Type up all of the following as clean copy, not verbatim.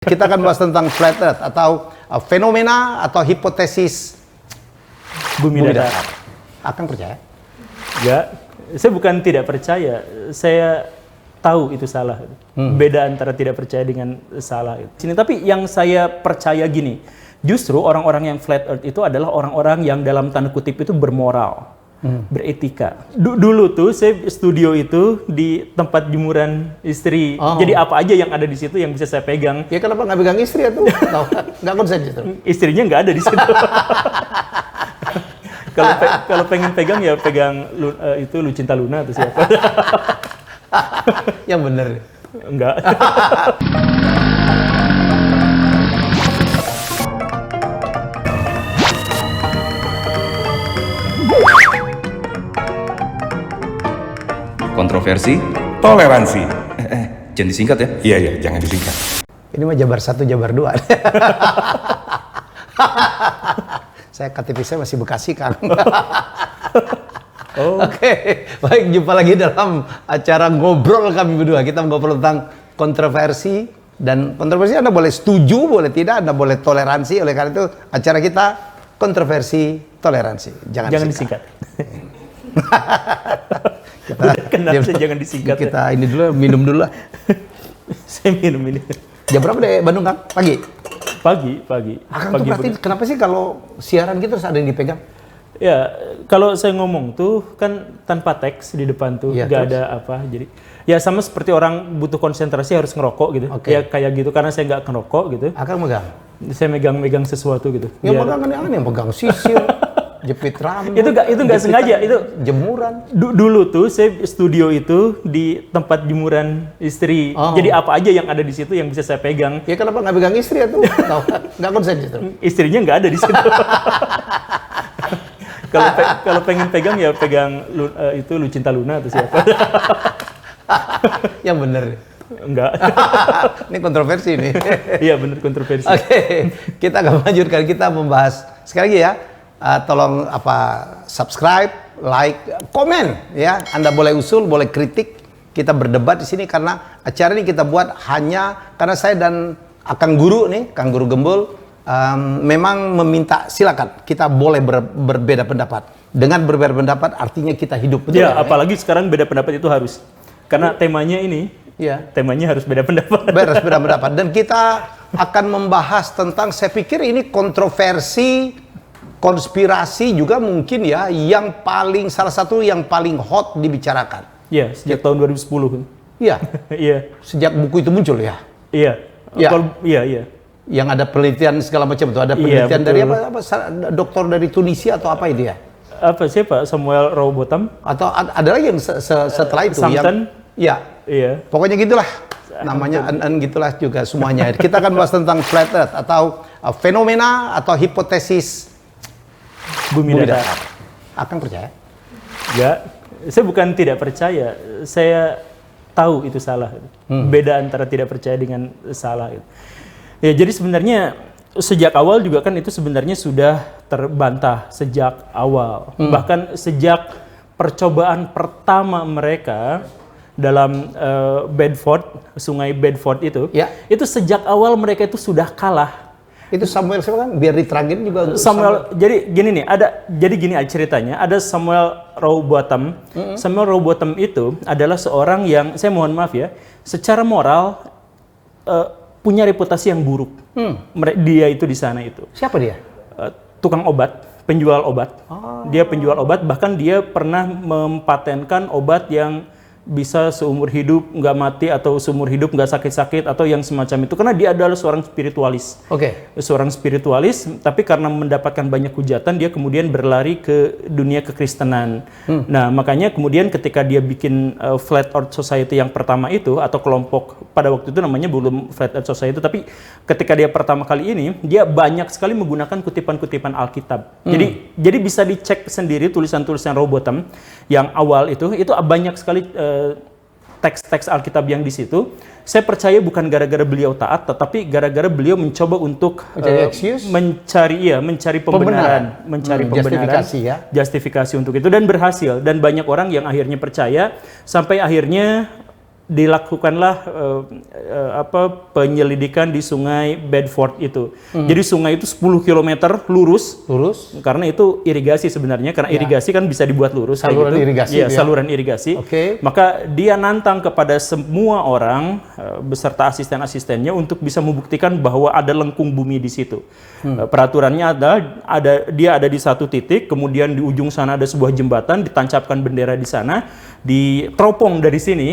Kita akan bahas tentang flat earth atau fenomena atau hipotesis Bumi datar. Akan percaya? Ya, saya bukan tidak percaya, saya tahu itu salah. Beda antara tidak percaya dengan salah. Sini, tapi yang saya percaya gini, justru orang-orang yang flat earth itu adalah orang-orang yang dalam tanda kutip itu bermoral. Beretika. Dulu tuh saya studio itu di tempat jemuran istri. Jadi apa aja yang ada di situ yang bisa saya pegang. Ya kenapa nggak pegang istri atau nggak konsen justru? Istrinya nggak ada di situ. Kalau pengen pegang ya pegang itu Lucinta Luna atau siapa? Yang bener. Enggak. Kontroversi, toleransi. Jangan disingkat ya? Iya, jangan disingkat. Ini mah Jabar 1, Jabar 2. Saya KTP saya masih Bekasi, Kang. Oke, baik, jumpa lagi dalam acara ngobrol kami berdua. Kita ngobrol tentang kontroversi, dan kontroversi Anda boleh setuju, boleh tidak, Anda boleh toleransi. Oleh karena itu acara kita kontroversi, toleransi. Jangan disingkat. Kenapa jangan disingkat? Kita ini dulu, minum dulu lah. Saya minum ini. Jam berapa deh Bandung, Kang? Pagi? Pagi. Akang tuh berarti kenapa sih kalau siaran gitu terus ada yang dipegang? Ya, kalau saya ngomong tuh kan tanpa teks di depan tuh, ya, nggak ada apa. Jadi ya sama seperti orang butuh konsentrasi harus ngerokok gitu. Ya kayak gitu, karena saya nggak ngerokok gitu. Akang megang? Saya megang sesuatu gitu. Yang megang aneh-aneh, yang pegang sisir, jepit rambut. Itu nggak sengaja, itu jemuran. Dulu tuh saya studio itu di tempat jemuran istri. Jadi apa aja yang ada di situ yang bisa saya pegang. Ya kenapa nggak pegang istri atau nggak konsen justru? Istrinya nggak ada di situ. Kalau pengen pegang ya pegang itu Lucinta Luna atau siapa? Yang bener. Enggak. Ini kontroversi nih. Iya bener, kontroversi. Oke, kita akan lanjutkan, kita membahas sekali lagi ya. Tolong subscribe, like, komen ya. Anda boleh usul, boleh kritik. Kita berdebat di sini karena acara ini kita buat hanya karena saya dan Kang Guru nih, Kang Guru Gembul, memang meminta silakan kita boleh berbeda pendapat. Dengan berbeda pendapat artinya kita hidup, betul ya? Apalagi sekarang beda pendapat itu harus. Karena temanya ini, temanya harus beda pendapat. Beda pendapat. Dan kita akan membahas tentang, saya pikir ini kontroversi, konspirasi juga mungkin ya, yang salah satu yang paling hot dibicarakan. Iya, sejak tahun 2010. Iya. Iya. Sejak buku itu muncul ya. Iya. Iya. Yang ada penelitian segala macam itu, ada penelitian dari apa dokter dari Tunisia atau apa itu ya? Apa siapa? Samuel Rowbotham? Atau ada lagi yang setelah itu Samson? Iya. Pokoknya gitulah. Namanya gitulah juga semuanya. Kita akan bahas tentang flat earth atau fenomena atau hipotesis Bumi datar. Akan percaya? Ya, saya bukan tidak percaya. Saya tahu itu salah. Beda antara tidak percaya dengan salah. Ya, jadi sebenarnya sejak awal juga kan itu sebenarnya sudah terbantah sejak awal. Bahkan sejak percobaan pertama mereka dalam Bedford, sungai Bedford itu sejak awal mereka itu sudah kalah. Itu Samuel siapa kan? Biar diterangin juga. Samuel, jadi gini nih, gini ceritanya, ada Samuel Rowbotham. Samuel Rowbotham itu adalah seorang yang, saya mohon maaf ya, secara moral punya reputasi yang buruk. Dia itu di sana itu. Siapa dia? Tukang obat, penjual obat. Dia penjual obat, bahkan dia pernah mempatenkan obat yang bisa seumur hidup nggak mati atau seumur hidup nggak sakit-sakit atau yang semacam itu, karena dia adalah seorang spiritualis. Seorang spiritualis, tapi karena mendapatkan banyak hujatan dia kemudian berlari ke dunia kekristenan. Nah makanya kemudian ketika dia bikin Flat Earth Society yang pertama itu, atau kelompok pada waktu itu namanya belum Flat Earth Society, tapi ketika dia pertama kali ini dia banyak sekali menggunakan kutipan-kutipan Alkitab. Jadi bisa dicek sendiri tulisan-tulisan Rowbotham yang awal itu banyak sekali teks-teks Alkitab yang di situ. Saya percaya bukan gara-gara beliau taat, tetapi gara-gara beliau mencoba untuk mencari pembenaran, justifikasi untuk itu, dan berhasil. Dan banyak orang yang akhirnya percaya, sampai akhirnya dilakukanlah penyelidikan di Sungai Bedford itu. Jadi sungai itu 10 km lurus. Karena itu irigasi sebenarnya, karena irigasi kan bisa dibuat lurus. Saluran gitu. irigasi. Iya, saluran irigasi. Maka dia nantang kepada semua orang beserta asisten-asistennya untuk bisa membuktikan bahwa ada lengkung bumi di situ. Peraturannya dia ada di satu titik, kemudian di ujung sana ada sebuah jembatan, ditancapkan bendera di sana, diteropong dari sini.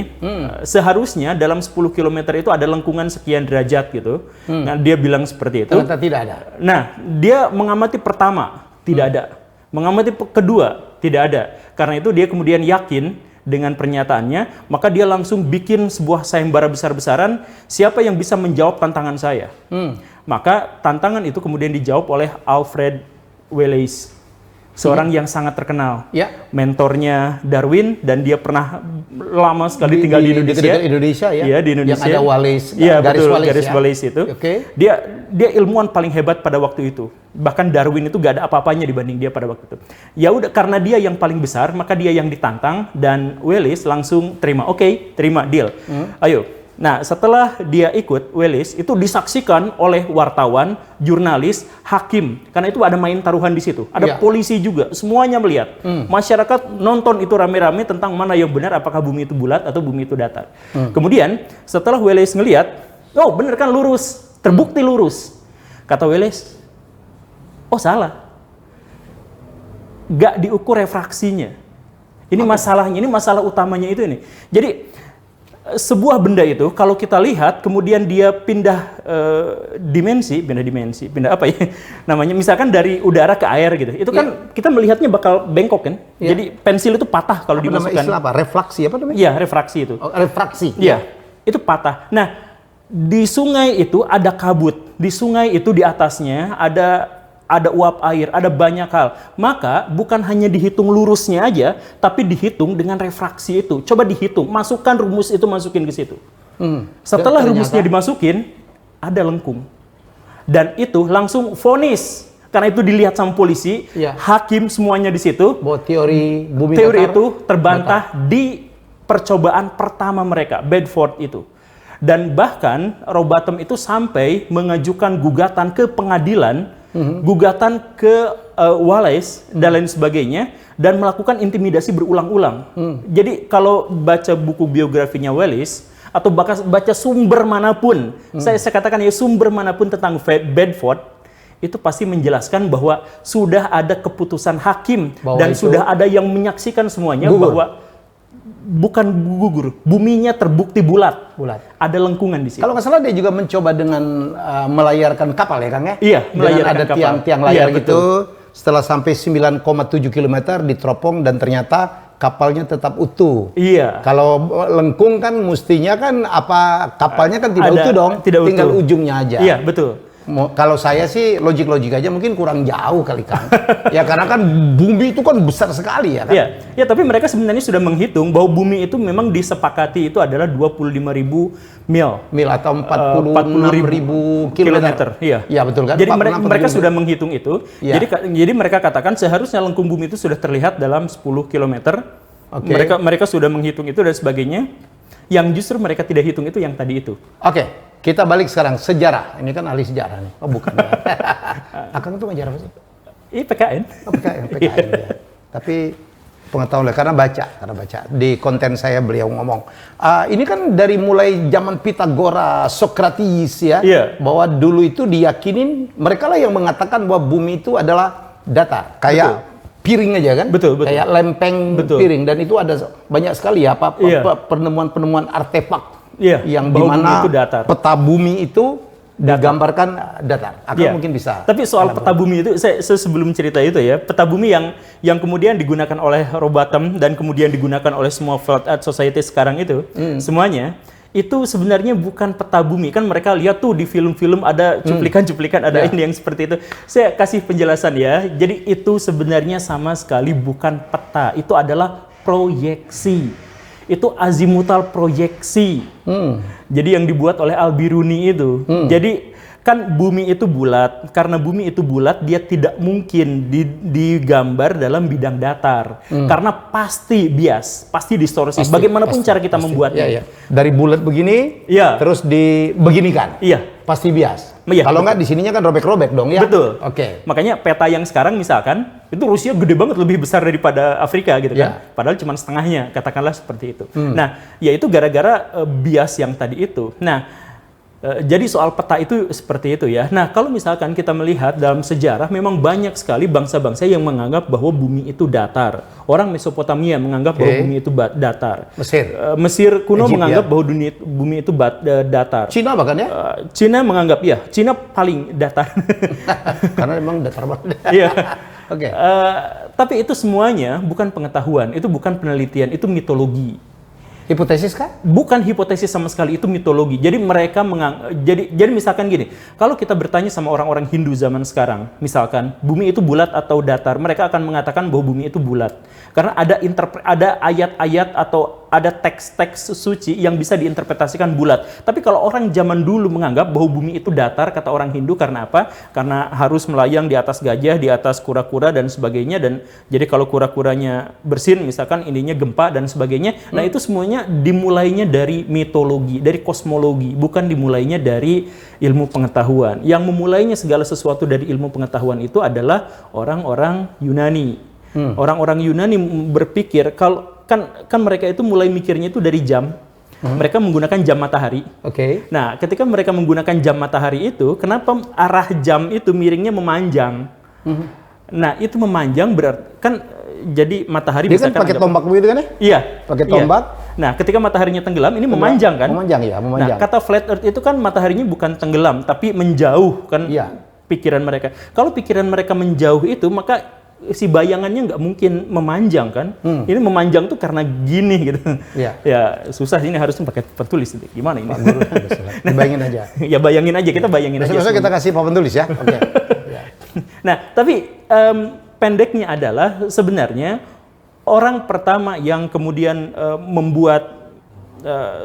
Seharusnya dalam 10 km itu ada lengkungan sekian derajat gitu. Nah, dia bilang seperti itu. Ternyata tidak ada. Nah, dia mengamati pertama, tidak ada. Mengamati kedua, tidak ada. Karena itu dia kemudian yakin dengan pernyataannya, maka dia langsung bikin sebuah sayembara besar-besaran, siapa yang bisa menjawab tantangan saya. Maka tantangan itu kemudian dijawab oleh Alfred Wallace, seorang yang sangat terkenal, mentornya Darwin, dan dia pernah lama sekali tinggal di Indonesia. Di Indonesia ya? Iya, di Indonesia. Yang ada Wallace, garis Wallace itu. Dia ilmuwan paling hebat pada waktu itu. Bahkan Darwin itu gak ada apa-apanya dibanding dia pada waktu itu. Ya udah, karena dia yang paling besar, maka dia yang ditantang, dan Wallace langsung terima. Oke, terima, deal. Ayo. Nah, setelah dia ikut, Wallace itu disaksikan oleh wartawan, jurnalis, hakim. Karena itu ada main taruhan di situ. Ada polisi juga, semuanya melihat. Masyarakat nonton itu rame-rame tentang mana yang benar, apakah bumi itu bulat atau bumi itu datar. Kemudian, setelah Wallace ngelihat, oh bener kan lurus, terbukti lurus. Kata Wallace, oh salah. Gak diukur refraksinya. Ini masalahnya, ini masalah utamanya itu ini. Jadi, sebuah benda itu kalau kita lihat kemudian dia pindah dimensi, pindah apa ya namanya, misalkan dari udara ke air gitu, itu kan kita melihatnya bakal bengkok kan, jadi pensil itu patah kalau dimasukkan. Istilah apa? Refleksi apa namanya? Iya, refraksi itu. Refraksi. Iya, itu patah. Nah, di sungai itu ada kabut, di sungai itu di atasnya ada uap air, ada banyak hal. Maka bukan hanya dihitung lurusnya aja, tapi dihitung dengan refraksi itu. Coba dihitung, masukkan rumus itu, masukin ke situ. Setelah rumusnya dimasukin, ada lengkung. Dan itu langsung vonis. Karena itu dilihat sama polisi, hakim semuanya di situ. Bahwa teori bumi itu terbantah di percobaan pertama mereka, Bedford itu. Dan bahkan Rowbotham itu sampai mengajukan gugatan ke pengadilan, gugatan ke Wallace dan lain sebagainya, dan melakukan intimidasi berulang-ulang. Jadi kalau baca buku biografinya Wallace atau baca sumber manapun, saya katakan ya sumber manapun tentang Bedford, itu pasti menjelaskan bahwa sudah ada keputusan hakim dan sudah ada yang menyaksikan semuanya bahwa bukan gugur, buminya terbukti bulat. Ada lengkungan di situ. Kalau nggak salah dia juga mencoba dengan melayarkan kapal ya Kang ya? Iya, melayarkan ada kapal. tiang-tiang layar gitu. Setelah sampai 9,7 km diteropong dan ternyata kapalnya tetap utuh. Iya. Kalau lengkung kan mestinya kan kapalnya kan tidak utuh dong. Tinggal ujungnya aja. Iya, betul. Kalau saya sih logik aja mungkin kurang jauh kali Kang. Ya karena kan bumi itu kan besar sekali ya kan. Ya tapi mereka sebenarnya sudah menghitung bahwa bumi itu memang disepakati itu adalah 25.000 mil atau 46.000 kilometer. Iya. Ya betul kan. Jadi mereka sudah menghitung itu. Ya. Jadi mereka katakan seharusnya lengkung bumi itu sudah terlihat dalam 10 km. Mereka sudah menghitung itu dan sebagainya. Yang justru mereka tidak hitung itu yang tadi itu. Kita balik sekarang sejarah. Ini kan ahli sejarah nih. Oh bukan. Akang itu ngajar apa sih? PKN. PKN ya. Tapi pengetahuan karena baca di konten saya beliau ngomong. Ini kan dari mulai zaman Pythagoras, Socrates ya, bahwa dulu itu diyakinin mereka lah yang mengatakan bahwa bumi itu adalah datar. Kayak piring aja kan? Betul. Kayak lempeng piring, dan itu ada banyak sekali ya penemuan-penemuan artefak. Yang dimana peta bumi itu digambarkan datar. Mungkin bisa. Tapi soal peta bumi itu, saya sebelum cerita itu ya, peta bumi yang kemudian digunakan oleh Rowbotham dan kemudian digunakan oleh semua Flat Earth Society sekarang itu, semuanya itu sebenarnya bukan peta bumi. Kan mereka lihat tuh di film-film ada cuplikan-cuplikan, ada ini yang seperti itu. Saya kasih penjelasan ya. Jadi itu sebenarnya sama sekali bukan peta. Itu adalah proyeksi. Itu azimutal proyeksi. Jadi yang dibuat oleh Al-Biruni itu. Jadi kan bumi itu bulat. Karena bumi itu bulat, dia tidak mungkin digambar dalam bidang datar. Karena pasti bias, pasti distorsi. Bagaimanapun cara kita membuatnya. Iya, iya. Dari bulat begini, Iya. terus dibeginikan. Iya. Pasti bias. Iya, Kalau betul. nggak di sininya kan robek-robek dong ya. Betul. Oke. Makanya peta yang sekarang misalkan itu Rusia gede banget, lebih besar daripada Afrika gitu kan. Ya. Padahal cuma setengahnya, katakanlah seperti itu. Nah, yaitu gara-gara bias yang tadi itu. Nah, jadi soal peta itu seperti itu ya. Nah, kalau misalkan kita melihat dalam sejarah memang banyak sekali bangsa-bangsa yang menganggap bahwa bumi itu datar. Orang Mesopotamia menganggap bahwa bumi itu datar. Mesir. Mesir kuno Egypt, menganggap ya. bahwa bumi itu datar. Cina bahkan ya. Cina menganggap ya, Cina paling datar. Karena memang datar banget. Iya. Oke. Tapi itu semuanya bukan pengetahuan, itu bukan penelitian, itu mitologi. Hipotesis kah? Bukan hipotesis sama sekali, itu mitologi. Jadi mereka jadi misalkan gini, kalau kita bertanya sama orang-orang Hindu zaman sekarang, misalkan bumi itu bulat atau datar, mereka akan mengatakan bahwa bumi itu bulat. Karena ada ayat-ayat atau ada teks-teks suci yang bisa diinterpretasikan bulat. Tapi kalau orang zaman dulu menganggap bahwa bumi itu datar, kata orang Hindu, karena apa? Karena harus melayang di atas gajah, di atas kura-kura dan sebagainya, dan jadi kalau kura-kuranya bersin, misalkan ininya gempa dan sebagainya. Nah, itu semuanya dimulainya dari mitologi, dari kosmologi, bukan dimulainya dari ilmu pengetahuan. Yang memulainya segala sesuatu dari ilmu pengetahuan itu adalah orang-orang Yunani. Orang-orang Yunani berpikir kalau kan mereka itu mulai mikirnya itu dari jam. Mereka menggunakan jam matahari. Oke. Nah, ketika mereka menggunakan jam matahari itu, kenapa arah jam itu miringnya memanjang? Nah, itu memanjang berarti kan jadi matahari Dia kan misalkan pakai anggap- tombak begitu kan ya? Iya. Pakai iya. tombak. Nah, ketika mataharinya tenggelam, ini memanjang kan? Memanjang ya, memanjang. Nah, kata flat earth itu kan mataharinya bukan tenggelam, tapi menjauh kan Iya. pikiran mereka. Kalau pikiran mereka menjauh itu, maka si bayangannya nggak mungkin memanjang kan? Ini memanjang tuh karena gini gitu. Iya. Ya susah sih, ini harusnya pakai tertulis. Gimana ini? Bayangin aja. Ya bayangin aja, kita bayangin aja. Besok kita kasih papan tulis ya. Oke. Ya. Nah, tapi pendeknya adalah sebenarnya orang pertama yang kemudian membuat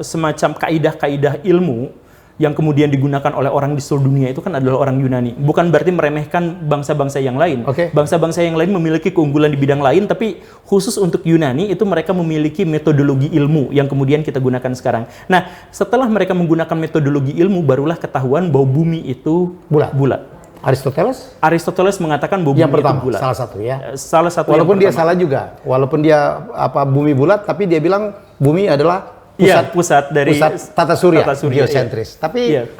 semacam kaidah-kaidah ilmu yang kemudian digunakan oleh orang di seluruh dunia itu kan adalah orang Yunani. Bukan berarti meremehkan bangsa-bangsa yang lain. Oke. Bangsa-bangsa yang lain memiliki keunggulan di bidang lain, tapi khusus untuk Yunani itu mereka memiliki metodologi ilmu yang kemudian kita gunakan sekarang. Nah, setelah mereka menggunakan metodologi ilmu, barulah ketahuan bahwa bumi itu bulat. Aristoteles Aristoteles mengatakan bahwa yang bumi pertama, itu bulat. salah satu ya. Salah satu Walaupun yang dia pertama. salah juga. Walaupun dia bumi bulat, tapi dia bilang bumi adalah pusat dari tata surya, iya. geosentris. Tapi Iya.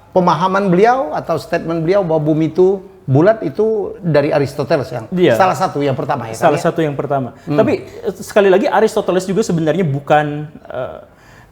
pemahaman beliau atau statement beliau bahwa bumi itu bulat itu dari Aristoteles yang Iya. salah satu yang pertama ya. Salah satu yang pertama. Tapi sekali lagi Aristoteles juga sebenarnya bukan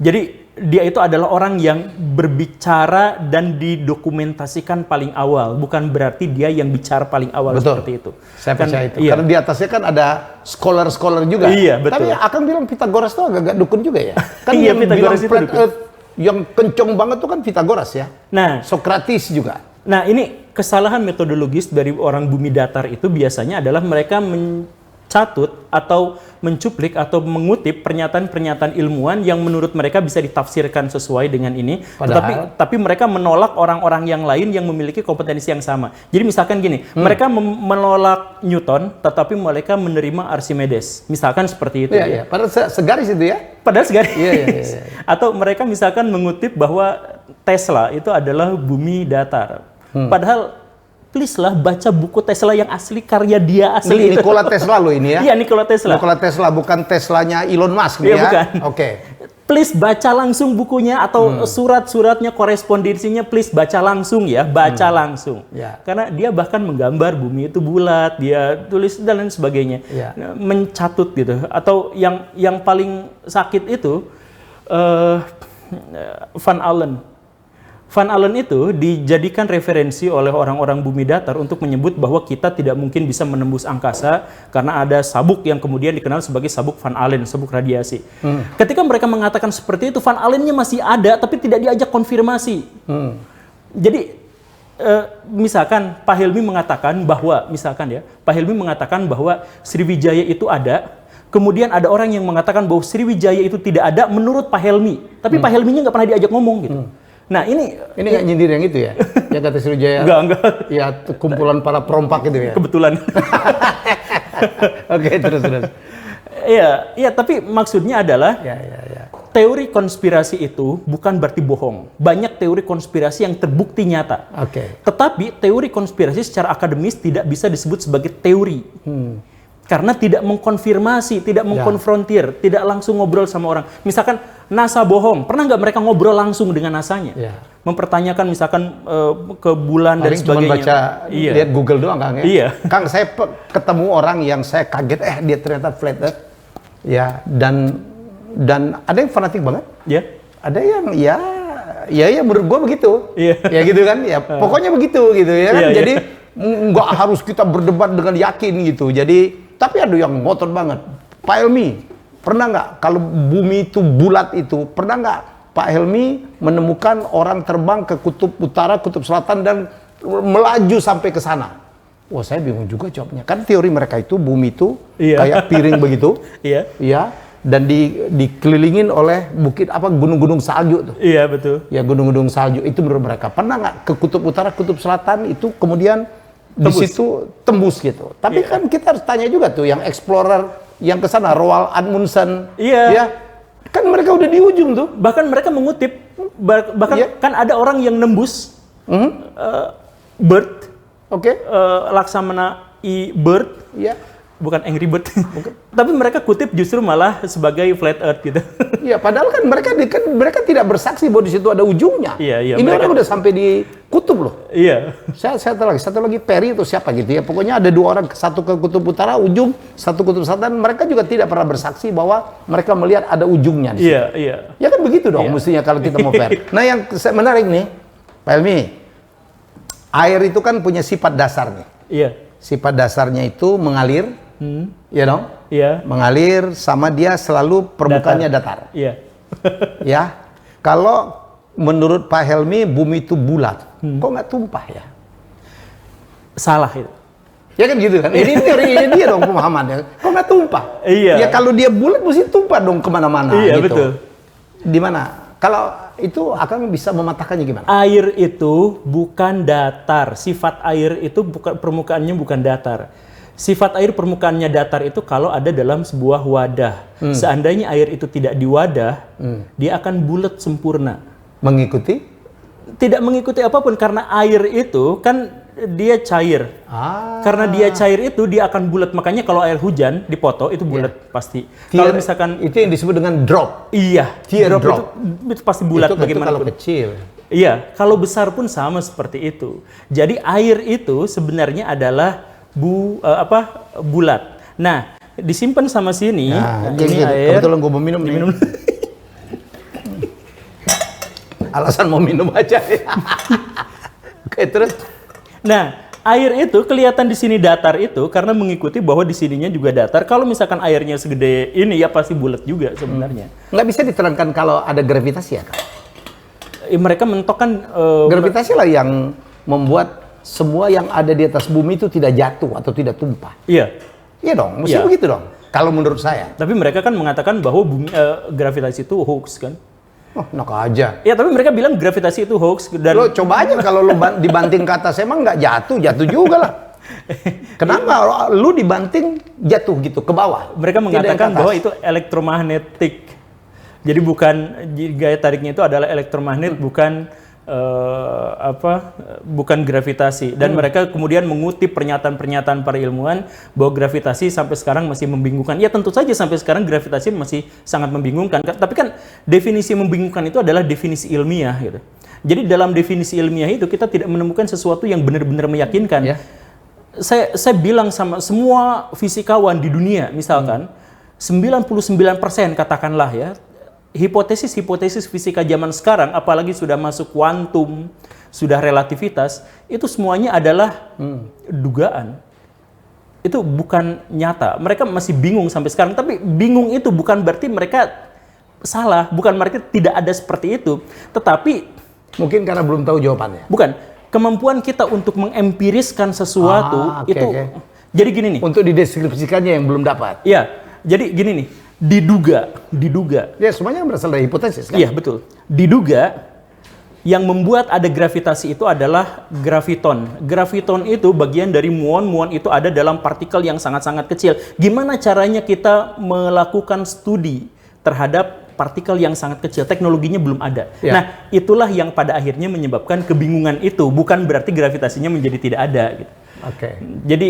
jadi dia itu adalah orang yang berbicara dan didokumentasikan paling awal, bukan berarti dia yang bicara paling awal. Betul. Seperti itu. Saya percaya itu. Iya. Karena di atasnya kan ada scholar-scholar juga. Iya, betul. Tapi akan bilang Pythagoras itu agak dukun juga ya. Kan Iya, yang Pythagoras bilang itu flat dukun. earth yang kencong banget tuh kan Pythagoras ya. Nah, Socrates juga. Nah, ini kesalahan metodologis dari orang bumi datar itu biasanya adalah mereka mencatut atau mencuplik atau mengutip pernyataan-pernyataan ilmuwan yang menurut mereka bisa ditafsirkan sesuai dengan ini. Padahal- Tapi mereka menolak orang-orang yang lain yang memiliki kompetensi yang sama. Jadi misalkan gini, mereka menolak Newton, tetapi mereka menerima Archimedes. Misalkan seperti itu. Iya, iya. Padahal segaris itu ya. Padahal segaris. Iya, iya, iya. Atau mereka misalkan mengutip bahwa Tesla itu adalah bumi datar. Padahal please lah baca buku Tesla yang asli, karya dia asli. Nikola Tesla loh ini ya. Iya, Nikola Tesla. Nikola Tesla bukan Teslanya Elon Musk nih Iya, ya. bukan. Oke. Please baca langsung bukunya atau surat-suratnya, korespondensinya, please baca langsung ya, baca langsung. Ya. Karena dia bahkan menggambar bumi itu bulat, dia tulis dan lain sebagainya. Ya. Mencatut gitu. Atau yang paling sakit itu Van Allen. Van Allen itu dijadikan referensi oleh orang-orang bumi datar untuk menyebut bahwa kita tidak mungkin bisa menembus angkasa karena ada sabuk yang kemudian dikenal sebagai sabuk Van Allen, sabuk radiasi. Ketika mereka mengatakan seperti itu, Van Allen-nya masih ada tapi tidak diajak konfirmasi. Jadi misalkan Pak Helmi mengatakan bahwa, Pak Helmi mengatakan bahwa Sriwijaya itu ada, kemudian ada orang yang mengatakan bahwa Sriwijaya itu tidak ada menurut Pak Helmi, tapi Pak Helminya nggak pernah diajak ngomong gitu. Nah ini nggak nyindir yang itu ya? Ya kata Sriwijaya. enggak. Ya kumpulan para perompak itu ya. Kebetulan. Oke, terus. Iya, tapi maksudnya adalah Ya. teori konspirasi itu bukan berarti bohong. Banyak teori konspirasi yang terbukti nyata. Oke. Tetapi teori konspirasi secara akademis tidak bisa disebut sebagai teori. Karena tidak mengkonfirmasi, tidak mengkonfrontir, tidak langsung ngobrol sama orang. Misalkan NASA bohong, pernah nggak mereka ngobrol langsung dengan NASA-nya? Ya. Mempertanyakan misalkan ke bulan dan Paling cuma sebagainya. baca, lihat Google doang, Kang ya? Iya. Kang, saya ketemu orang yang saya kaget, dia ternyata flat earth. Ya, dan ada yang fanatik banget. Ya. Ada yang ya menurut gua begitu. Iya. Ya gitu kan, ya pokoknya begitu gitu ya kan. Iya, Jadi nggak harus kita berdebat dengan yakin gitu. Jadi tapi ada yang ngotot banget. Pak Helmi, pernah nggak kalau bumi itu bulat itu, pernah nggak Pak Helmi menemukan orang terbang ke kutub utara, kutub selatan dan melaju sampai ke sana? Wah, saya bingung juga jawabnya. Kan teori mereka itu bumi itu kayak piring begitu. Iya. Ya, dan dikelilingin oleh bukit gunung-gunung salju tuh. Iya, betul. Ya, gunung-gunung salju itu menurut mereka. Pernah nggak ke kutub utara, kutub selatan itu kemudian di situ tembus gitu. Tapi kan kita harus tanya juga tuh yang explorer yang ke sana, Roald Amundsen. Iya. Ya, kan mereka udah di ujung tuh. Bahkan mereka mengutip, bahkan kan ada orang yang nembus Bird, Laksamana I. Bird, Ya. bukan Angry Bird. Tapi mereka kutip justru malah sebagai flat earth gitu. Iya, padahal kan mereka tidak bersaksi bahwa di situ ada ujungnya. Iya, Ini orang udah sampai di kutub loh. Iya. Satu lagi Perry itu siapa gitu ya. Pokoknya ada dua orang, satu ke kutub utara ujung, satu kutub selatan. Mereka juga tidak pernah bersaksi bahwa mereka melihat ada ujungnya di situ. Iya. Ya kan begitu dong mestinya kalau kita mau fair. Nah, yang menarik nih, Pak Helmi, air itu kan punya sifat dasar nih. Iya. Sifat dasarnya itu mengalir, ya dong? Iya. Mengalir sama dia selalu permukaannya datar. Iya. Ya, kalau menurut Pak Helmi bumi itu bulat, kok nggak tumpah ya? Salah itu. Ya kan gitu kan? Ini teorinya dia dong pemahamannya. Kok nggak tumpah? Iya. Ya kalau dia bulat mesti tumpah dong kemana-mana. Iya, gitu. betul. Di mana? Kalau itu akan bisa mematahkannya gimana? Air itu bukan datar. Sifat air itu permukaannya bukan datar. Sifat air permukaannya datar itu kalau ada dalam sebuah wadah. Seandainya air itu tidak di wadah, dia akan bulat sempurna. Mengikuti? Tidak mengikuti apapun karena air itu kan dia cair. Karena dia cair itu dia akan bulat. Makanya kalau air hujan dipoto itu bulat pasti. Kalau misalkan itu yang disebut dengan drop. Iya, Teardrop. itu pasti bulat Itu bagaimana kalau kecil. Iya, kalau besar pun sama seperti itu. Jadi air itu sebenarnya adalah bulat. Nah, disimpan sama sini. Nah, ini gitu. air. Kebetulan gue mau minum. Diminum. Alasan mau minum aja. Oke, terus. Nah, air itu kelihatan di sini datar itu karena mengikuti bahwa di sininya juga datar. Kalau misalkan airnya segede ini ya pasti bulat juga sebenarnya. Nggak bisa diterangkan kalau ada gravitasi ya, Kak? Mereka mentokkan Gravitasi lah yang membuat semua yang ada di atas bumi itu tidak jatuh atau tidak tumpah. Iya. Iya dong, mesti begitu dong. Kalau menurut saya. Tapi mereka kan mengatakan bahwa gravitasi itu hoax kan. Oh, enak aja. Ya, tapi mereka bilang gravitasi itu hoax dan Lo coba aja kalau lo dibanting ke atas, emang nggak jatuh juga lah. Kenapa lu dibanting jatuh gitu ke bawah? mereka Tidak yang ke mengatakan atas. bahwa itu elektromagnetik. Jadi bukan gaya tariknya itu adalah elektromagnet, bukan bukan gravitasi. Dan mereka kemudian mengutip pernyataan-pernyataan para ilmuwan bahwa gravitasi sampai sekarang masih membingungkan. Ya tentu saja sampai sekarang gravitasi masih sangat membingungkan. Tapi kan definisi membingungkan itu adalah definisi ilmiah gitu. Jadi dalam definisi ilmiah itu kita tidak menemukan sesuatu yang benar-benar meyakinkan. Ya. Saya bilang sama semua fisikawan di dunia, misalkan 99% katakanlah ya, hipotesis fisika zaman sekarang, apalagi sudah masuk kuantum, sudah relativitas, itu semuanya adalah dugaan. Itu bukan nyata. Mereka masih bingung sampai sekarang. Tapi bingung itu bukan berarti mereka salah, bukan mereka tidak ada seperti itu. Tetapi mungkin karena belum tahu jawabannya. bukan. Kemampuan kita untuk mengempiriskan sesuatu itu. Jadi gini nih. Untuk dideskripsikannya yang belum dapat. Ya, jadi gini nih. Diduga. Ya semuanya berasal dari hipotesis kan? Iya, betul. Diduga Yang membuat ada gravitasi itu adalah graviton. Graviton itu bagian dari muon. Muon itu ada dalam partikel yang sangat-sangat kecil. Gimana caranya kita melakukan studi terhadap partikel yang sangat kecil? Teknologinya belum ada. Ya. Nah, itulah yang pada akhirnya menyebabkan kebingungan itu. Bukan berarti gravitasinya menjadi tidak ada. Gitu. Oke. Jadi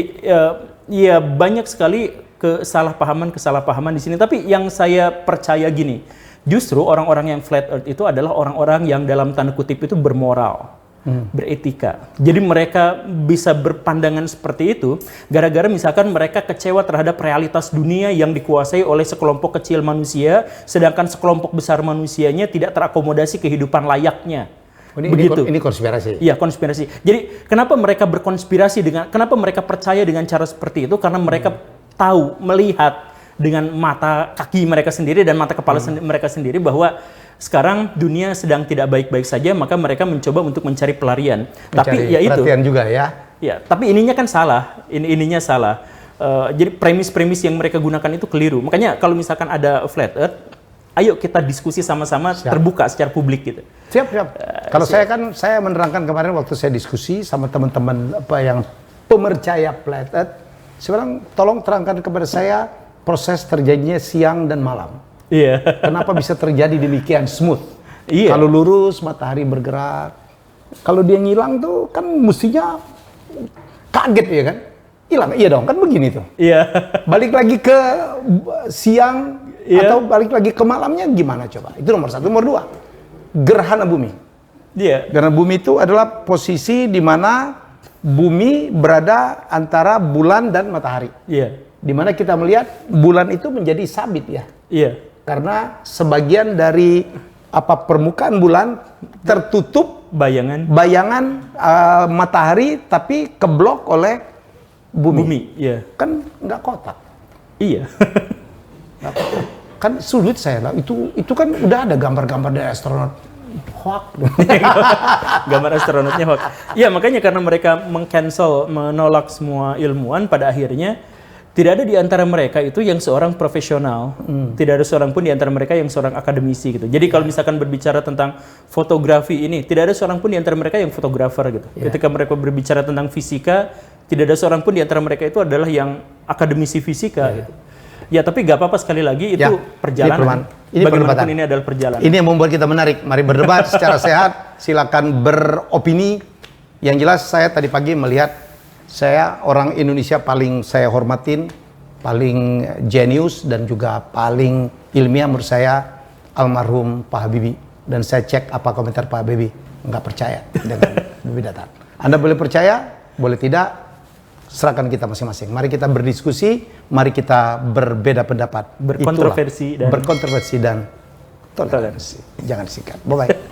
ya banyak sekali kesalahpahaman di sini. Tapi yang saya percaya gini, justru orang-orang yang flat earth itu adalah orang-orang yang dalam tanda kutip itu bermoral, beretika. Jadi mereka bisa berpandangan seperti itu gara-gara misalkan mereka kecewa terhadap realitas dunia yang dikuasai oleh sekelompok kecil manusia, sedangkan sekelompok besar manusianya tidak terakomodasi kehidupan layaknya. Begitu. Ini konspirasi. Iya, konspirasi. Jadi kenapa mereka berkonspirasi kenapa mereka percaya dengan cara seperti itu? Karena mereka tahu, melihat dengan mata kaki mereka sendiri dan mata kepala mereka sendiri bahwa sekarang dunia sedang tidak baik-baik saja, maka mereka mencoba untuk mencari pelarian. Tapi ya itu. Perhatian juga ya. Ya, tapi ininya kan salah. Ininya salah. Jadi premis-premis yang mereka gunakan itu keliru. Makanya kalau misalkan ada flat earth, ayo kita diskusi sama-sama terbuka secara publik gitu. Siap. Kalau saya menerangkan kemarin waktu saya diskusi sama teman-teman yang pemercaya flat earth, saya bilang tolong terangkan kepada saya proses terjadinya siang dan malam. Iya. Kenapa bisa terjadi demikian smooth? Iya. Kalau lurus matahari bergerak. Kalau dia ngilang tuh kan mestinya kaget ya kan? Hilang. Iya dong, kan begini tuh. Iya. Balik lagi ke siang atau balik lagi ke malamnya gimana coba? Itu nomor satu. Nomor dua, gerhana bumi. Iya. Gerhana bumi itu adalah posisi di mana bumi berada antara bulan dan matahari. Iya. Di mana kita melihat bulan itu menjadi sabit ya. Iya. Karena sebagian dari permukaan bulan tertutup bayangan matahari tapi keblok oleh bumi. Iya. Kan nggak kotak. Iya. Nggak kotak. Kan sulit saya lah. Itu kan udah ada gambar-gambar dari astronot. Hoax. Gambar astronotnya hoax. Iya, makanya karena mereka menolak semua ilmuwan, pada akhirnya tidak ada di antara mereka itu yang seorang profesional. Tidak ada seorang pun di antara mereka yang seorang akademisi gitu. Jadi kalau misalkan berbicara tentang fotografi ini, tidak ada seorang pun di antara mereka yang fotografer gitu. Ketika mereka berbicara tentang fisika, tidak ada seorang pun di antara mereka itu adalah yang akademisi fisika gitu. Ya, tapi gak apa-apa, sekali lagi itu perjalanan. Ini bagaimanapun ini adalah perjalanan. Ini yang membuat kita menarik. Mari berdebat secara sehat. Silakan beropini. Yang jelas saya tadi pagi melihat saya orang Indonesia paling saya hormatin, paling jenius dan juga paling ilmiah menurut saya almarhum Pak Habibie. Dan saya cek apa komentar Pak Habibie, nggak percaya dengan Habibie Datar. Anda boleh percaya, boleh tidak. Serahkan kita masing-masing. Mari kita berdiskusi, mari kita berbeda pendapat. Berkontroversi dan toleransi. Jangan disingkat. Bye-bye.